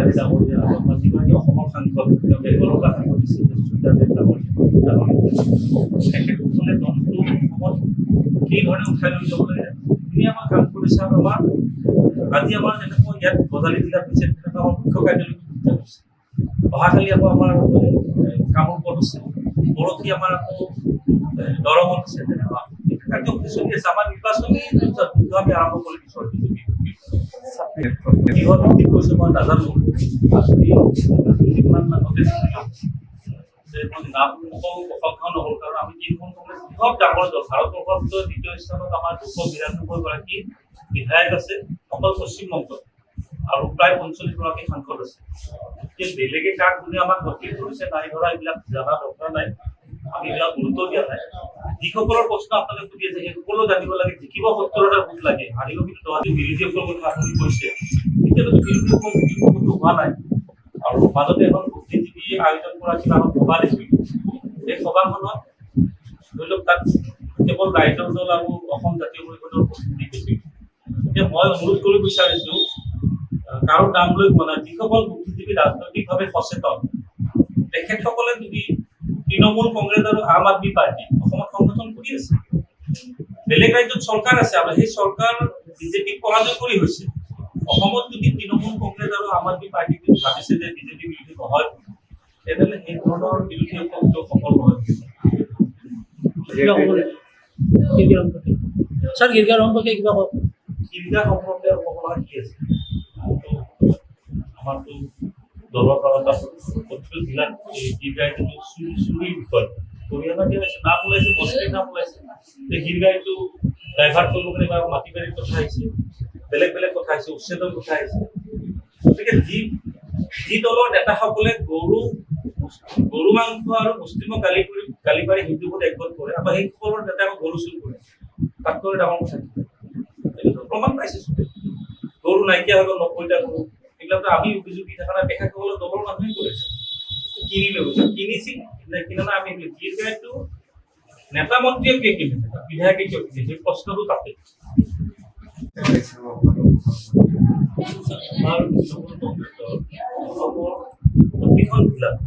বিহাৰী ডাঙৰীয়া বা যিগৰাকী অসমৰ সাংসদ তেওঁ বেংগলৰ পৰা সাংসদ দিছিল সুচিতাদেৱ তেখেতসকলে দলটো অসমত কি ধৰণে উঠাই লৈ যাবলৈ ধুনীয়াকৈ কাম কৰিছে আৰু আজি আমাৰ যেনেকৈ ইয়াত গজালি জিলাত হৈছে তেনেকৈ আমাৰ মুখ্য কাৰ্যালয় হৈছে অহাকালি আকৌ আমাৰ কামৰূপত আছে পৰহি আমাৰ আকৌ দৰঙত আছে তেনেকুৱা কাৰ্যসূচী চলি আছে আমাৰ নিৰ্বাচনী যুদ্ধ আমি আৰম্ভ কৰি দিছোঁ কিহত কি কৈছোঁ মই নাজানো কিমান আগতে যে মই নাম নকওঁ প্ৰশংসা নহ'ল কাৰণ আমি তৃণমূল কংগ্ৰেছ বৃহৎ ডাঙৰ দল ভাৰতবৰ্ষৰ ভিতৰত দ্বিতীয় স্থানত আমাৰ 292গৰাকী বিধায়ক আছে অকল পশ্চিমবংগত আৰু প্ৰায় 45গৰাকী সাংসদ আছে যে বেলেগে কাক কোনে আমাক গতি কৰিছে নাই ধৰা এইবিলাক জনা দৰকাৰ নাই আমি এইবিলাক গুৰুত্ব দিয়া নাই যিসকলৰ প্ৰশ্ন আপোনালোকে সুধি আছে সেইসকলেও জানিব লাগে জিকিব 70,000 ভোট লাগে হাৰিব কিন্তু বিৰোধীসকলৰ কথা আপুনি কৈছে এতিয়ালৈকে বিৰোধীসকল হোৱা নাই আৰু মাজতে এখন বুদ্ধিজীৱী আয়োজন কৰা কিবা এখন সভা দেখিলোঁ এই সভাখনত ধৰি লওক তাত কেৱল ৰাইজৰ দল আৰু অসম জাতীয় পৰিষদৰ প্ৰতিনিধি গৈছিল এতিয়া মই অনুৰোধ কৰিব বিচাৰিছোঁ কাৰো নাম লৈ কোৱা নাই যিসকল বুদ্ধিজীৱী ৰাজনৈতিকভাৱে সচেতন তেখেতসকলে যদি তৃণমূল কংগ্ৰেছ আৰু আম আদমি পাৰ্টি অসমত সংগঠন কৰি আছে বেলেগ ৰাজ্যত চৰকাৰ আছে আৰু সেই চৰকাৰ বিজেপিক পৰাজয় কৰি হৈছে অসমত যদি তৃণমূল কংগ্ৰেছ আৰু আম আদমি পাৰ্টি যদি ভাবিছে যে বিজেপি বিৰোধী নহয় তেনেহ'লে সেই ধৰণৰ বিৰোধীসকলটো সফল নহয় স্যাৰ গিৰ্গাৰ সম্পৰ্কে কিবা কিবা সম্পৰ্কে অকমান কি আছে আমাৰতো দলৰ পৰা প্ৰতিটো জিলাত গীৰ্গাইটো চুৰিৰ বিষয় হৰিয়ানা দিয়া হৈছে নাম ওলাইছে মছলিৰ নাম ওলাইছে যে গীৰ্গাইটো ডাইভাৰ্ট কৰিব কাৰণে বা মাটি বাৰীৰ কথা আহিছে বেলেগ বেলেগ কথা আহিছে উচ্ছেদৰ কথা আহিছে গতিকে যি দলৰ নেতাসকলে গৰু মাংস আৰু মুছলিমক গালি পাৰি হিন্দুবোৰ একগোট কৰে আৰু সেইসকলৰ নেতাই গৰু চুৰ কৰে তাতকৈ ডাঙৰ কথা এইটো প্ৰমাণ পাইছে গৰু নাইকিয়া হৈ গ'ল 90টা গৰু এইবিলাকতো আমি অভিযোগ দি থকা নাই তেখেতসকলে দলৰ মানুহে কৰিছে কিনি লৈ গৈছে কিনিছিল কিনা নাই আমি গীৰ্গাইটো নেতা মন্ত্ৰীয়ে কিয় কিনে বিধায়কে কিয় কিনে সেই প্ৰশ্নটো তাতে আমাৰ প্ৰতিখন জিলাত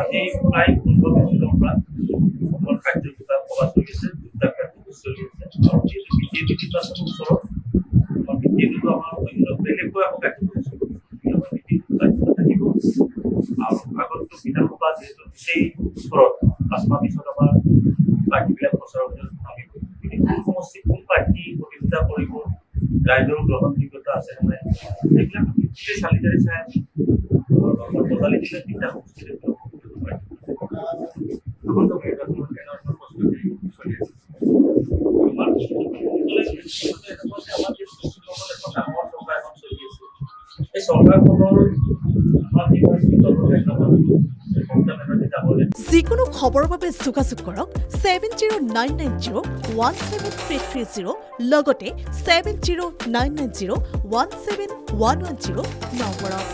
আজি প্ৰায় 15 বছৰৰ পৰা অসমৰ কাৰ্যকৰ্তা সভা চলি আছে দুটা কাৰ্যসূচী চলি আছে আৰু যিহেতু বিজেপি নিৰ্বাচনৰ ওচৰত আমাৰ বিজেপিটো আমাৰ অন্য বেলেগকৈ আকৌ কাৰ্যসূচী থাকিব আৰু আগততো বিধানসভা যিহেতু সেই ওচৰত 5 মাহ পিছত আমাৰ পাৰ্টীবিলাক প্ৰচাৰ আমি কোন সমষ্টিত কোন প্ৰাৰ্থী প্ৰতিযোগিতা কৰিব ৰাইজৰ গ্ৰহণযোগ্যতা আছে মানে সেইবিলাক চালিজাৰি চাই আমাৰ বজালি জিলাত তিনিটা সমষ্টিত যিকোনো খবৰৰ বাবে যোগাযোগ কৰক 7099017330 লগতে 7099017110 নম্বৰত।